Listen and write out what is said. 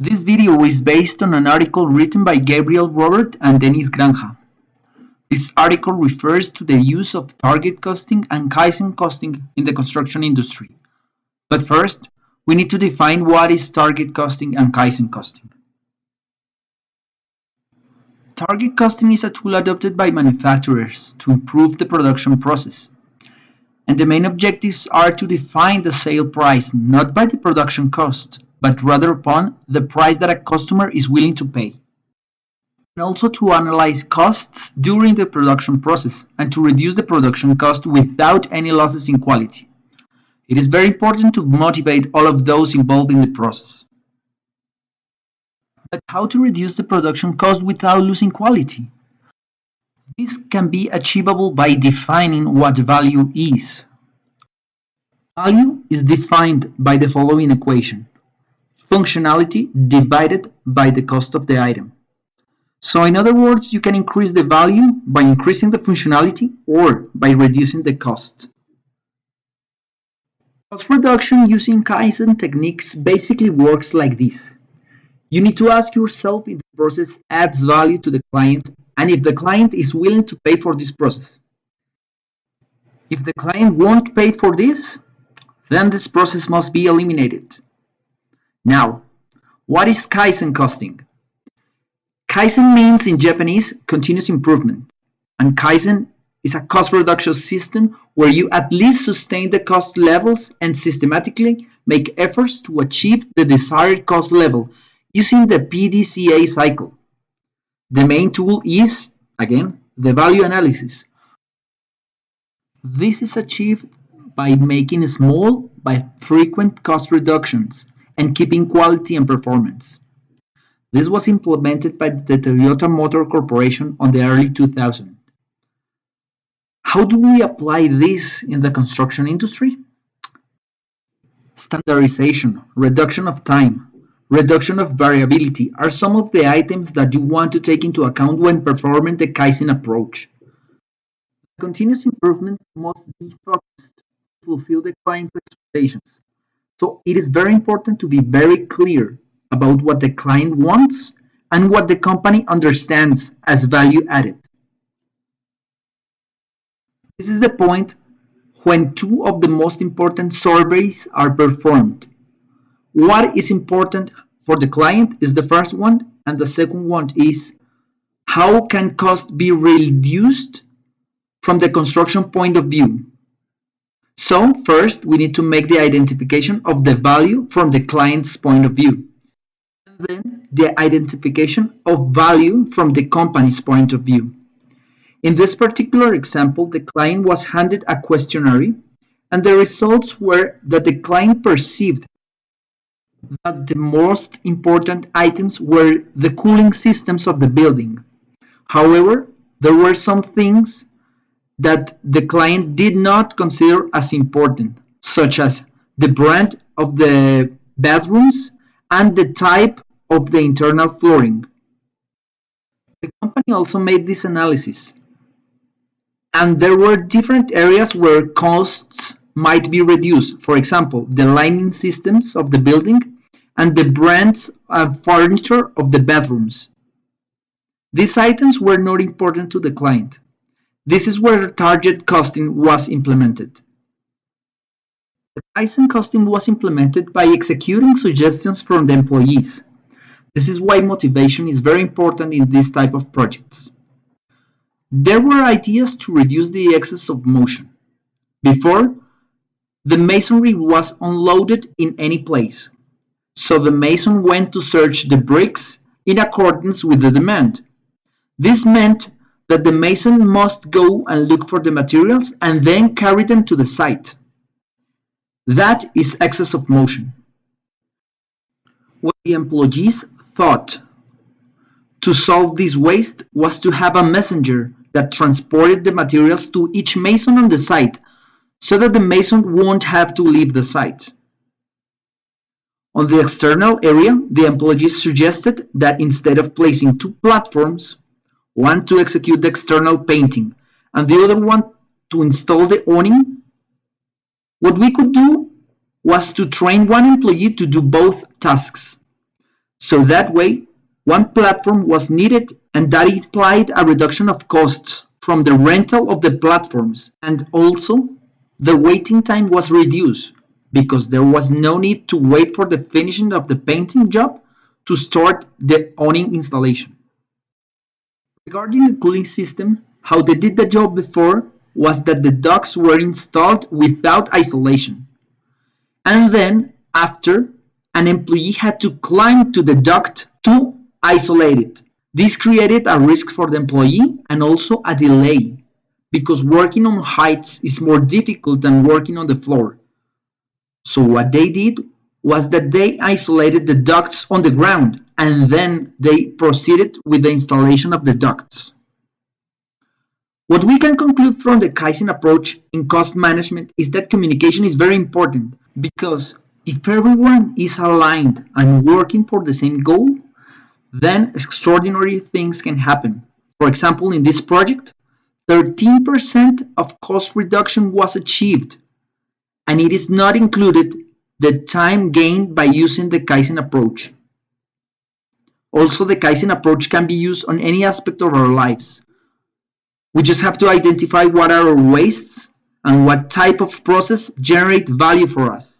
This video is based on an article written by Gabriel Robert and Dennis Granja. This article refers to the use of target costing and Kaizen costing in the construction industry. But first, we need to define what is target costing and Kaizen costing. Target costing is a tool adopted by manufacturers to improve the production process. And the main objectives are to define the sale price not by the production cost, but rather upon the price that a customer is willing to pay. And also to analyze costs during the production process and to reduce the production cost without any losses in quality. It is very important to motivate all of those involved in the process. But how to reduce the production cost without losing quality? This can be achievable by defining what value is. Value is defined by the following equation: functionality divided by the cost of the item. So in other words, you can increase the value by increasing the functionality or by reducing the cost. Cost reduction using Kaizen techniques basically works like this. You need to ask yourself if the process adds value to the client and if the client is willing to pay for this process. If the client won't pay for this, then this process must be eliminated. Now, what is Kaizen costing? Kaizen means in Japanese continuous improvement, and Kaizen is a cost reduction system where you at least sustain the cost levels and systematically make efforts to achieve the desired cost level using the PDCA cycle. The main tool is, again, the value analysis. This is achieved by making small but frequent cost reductions and keeping quality and performance. This was implemented by the Toyota Motor Corporation on the early 2000s. How do we apply this in the construction industry? Standardization, reduction of time, reduction of variability are some of the items that you want to take into account when performing the Kaizen approach. Continuous improvement must be focused to fulfill the client's expectations. So it is very important to be very clear about what the client wants and what the company understands as value added. This is the point when two of the most important surveys are performed. What is important for the client is the first one, and the second one is how can cost be reduced from the construction point of view. So first, we need to make the identification of the value from the client's point of view. And then the identification of value from the company's point of view. In this particular example, the client was handed a questionnaire, and the results were that the client perceived that the most important items were the cooling systems of the building. However, there were some things that the client did not consider as important, such as the brand of the bathrooms and the type of the internal flooring. The company also made this analysis, and there were different areas where costs might be reduced. For example, the lighting systems of the building and the brands and furniture of the bedrooms. These items were not important to the client. This is where target costing was implemented. The Kaizen costing was implemented by executing suggestions from the employees. This is why motivation is very important in this type of projects. There were ideas to reduce the excess of motion. Before, the masonry was unloaded in any place, so the mason went to search the bricks in accordance with the demand. This meant that the mason must go and look for the materials and then carry them to the site. That is excess of motion. What the employees thought to solve this waste was to have a messenger that transported the materials to each mason on the site so that the mason won't have to leave the site. On the external area, the employees suggested that instead of placing two platforms, one to execute the external painting and the other one to install the awning, what we could do was to train one employee to do both tasks. So that way, one platform was needed, and that implied a reduction of costs from the rental of the platforms, and also the waiting time was reduced because there was no need to wait for the finishing of the painting job to start the awning installation. Regarding the cooling system, how they did the job before was that the ducts were installed without isolation. And then, after, an employee had to climb to the duct to isolate it. This created a risk for the employee and also a delay because working on heights is more difficult than working on the floor. So what they did was that they isolated the ducts on the ground and then they proceeded with the installation of the ducts. What we can conclude from the Kaizen approach in cost management is that communication is very important because if everyone is aligned and working for the same goal, then extraordinary things can happen. For example, in this project, 13% of cost reduction was achieved, and it is not included the time gained by using the Kaizen approach. Also, the Kaizen approach can be used on any aspect of our lives. We just have to identify what are our wastes and what type of process generate value for us.